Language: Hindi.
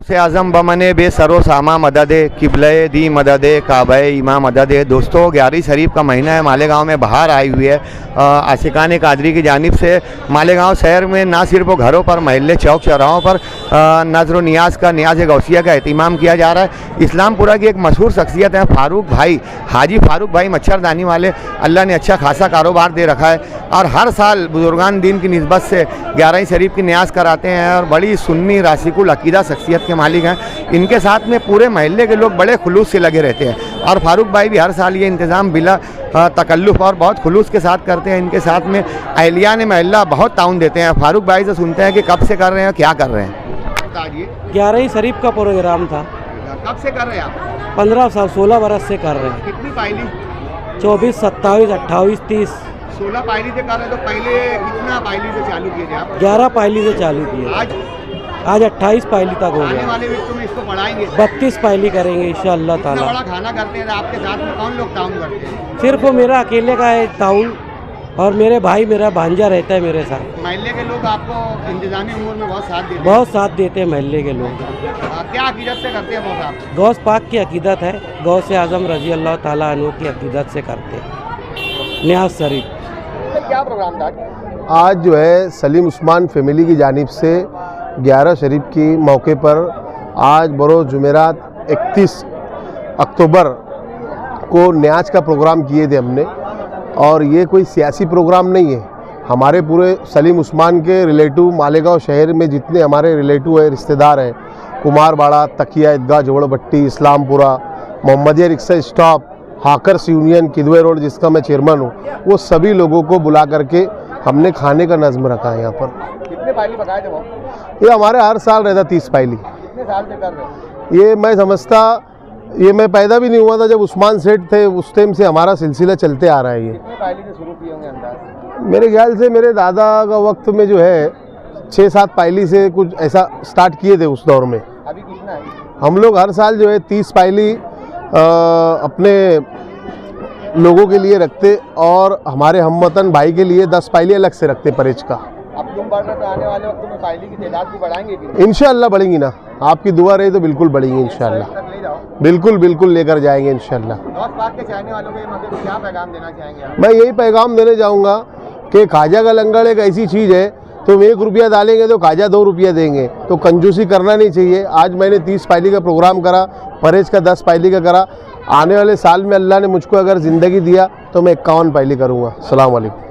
से आज़म बमने बे सरो सामा मदद किबले दी मदद काबे इमा मदद। दोस्तों 11 शरीफ का महीना है। मालेगांव में बाहर आई हुई है आशिकाने कादरी की जानिब से। मालेगांव शहर में ना सिर्फ घरों पर, महल्ले, चौक चौराहों पर नज़र नियाज का, नियाज गौसिया का एहतमाम किया जा रहा है। इस्लामपुरा की एक मशहूर शख्सियत है फारूक भाई, हाजी फारूक भाई मच्छरदानी वाले। अल्लाह ने अच्छा खासा कारोबार दे रखा है और हर साल बुजुर्गान दीन की निस्बत से 11 शरीफ की न्याज कराते हैं और बड़ी सुन्नी रासिकुल अकीदा शख्सियत के मालिक हैं। इनके साथ में पूरे महल्ले के लोग बड़े खुलूस से लगे रहते हैं और फारूक भाई भी हर साल ये इंतज़ाम बिला तकल्लुफ़ और बहुत खुलूस के साथ करते हैं। इनके साथ में अहलिया ने महल्ला बहुत ताउन देते हैं। फारूक भाई से सुनते हैं कि कब से कर रहे हैं, क्या कर रहे हैं। 11 शरीफ का प्रोग्राम था। कब से कर रहे हैं आप? 15 साल 16 बरस से कर रहे हैं। कितनी पायली? 24, 27, 28, 30। 16 पायली से कर रहे हैं तो पहले कितना पायली से चालू किए थे आप? 11 पायली से चालू किए। आज 28 पायली तक हो आने गया। वाले वीक में इसको बढ़ाएंगे। 32 पायली करेंगे इंशाअल्लाह इतना ताला। बड़ा खाना करते हैं, आपके साथ में कौन लोग ताउन करते हैं? सिर्फ मेरा अकेले का है ताउन और मेरे भाई, मेरा भांजा रहता है मेरे साथ। महल्ले के लोग आपको इंतजामी उमूर में बहुत साथ देते हैं। बहुत साथ देते हैं महल्ले के लोग। क्या अकीदत से करते हैं बहुत आप? गौस पाक की अकीदत है, गौस आज़म रजी अल्लाह ताला अन्हु की अकीदत से करते हैं। न्याज शरीफ। क्या प्रोग्राम था? आज जो है सलीम उस्मान फैमिली की जानिब से 11 शरीफ की मौके पर आज बरोज़ जुमेरात 31 अक्टूबर को न्याज का प्रोग्राम किए थे हमने। और ये कोई सियासी प्रोग्राम नहीं है। हमारे पूरे सलीम उस्मान के रिलेटिव मालेगांव शहर में जितने हमारे रिलेटिव है, रिश्तेदार हैं, Kumarbada, Takiya Idgah, Jodbhatti, Islampura, Mohammadiya rickshaw stop, hawkers union, Kidwai road जिसका मैं चेयरमैन हूँ, वो सभी लोगों को बुला करके हमने खाने का नज़्म रखा है यहाँ पर। कितने पायली पकाए थे वो? ये हमारे हर साल रहता 30 पायली। कितने साल से कर रहे हैं? ये मैं समझता, ये मैं पैदा भी नहीं हुआ था जब उस्मान सेठ थे, उस टाइम से हमारा सिलसिला चलते आ रहा है। ये कितने पायली से शुरू किए होंगे अंदाज? मेरे ख्याल से मेरे दादा का वक्त में जो है 6-7 पायली से कुछ ऐसा स्टार्ट किए थे उस दौर में। अभी कितना है? हम लोग हर साल जो है 30 पायली अपने लोगों के लिए रखते और हमारे हमवतन भाई के लिए 10 पायली अलग से रखते परहेज का। अब तुम बढ़ रहे तो आने वाले वक्त में पायली की तादाद भी बढ़ाएंगे कि? इंशाअल्लाह बढ़ेंगी ना, आपकी दुआ रही तो बिल्कुल बढ़ेंगी इंशाअल्लाह। ले जाओ। बिल्कुल बिल्कुल लेकर जाएंगे इंशाअल्लाह। गौस पाक के चाहने वालों को ये मौके पर क्या पैगाम देना चाहेंगे आप? मैं यही पैगाम देने जाऊंगा कि खाजा का लंगर एक ऐसी चीज़ है, तुम 1 रुपया डालेंगे तो खाजा 2 रुपया देंगे, तो कंजूसी करना नहीं चाहिए। आज मैंने 30 पायली का प्रोग्राम करा, परहेज का 10 पायली का करा। आने वाले साल में अल्लाह ने मुझको अगर ज़िंदगी दिया तो मैं 51 पायली करूँगा। अस्सलाम वालेकुम।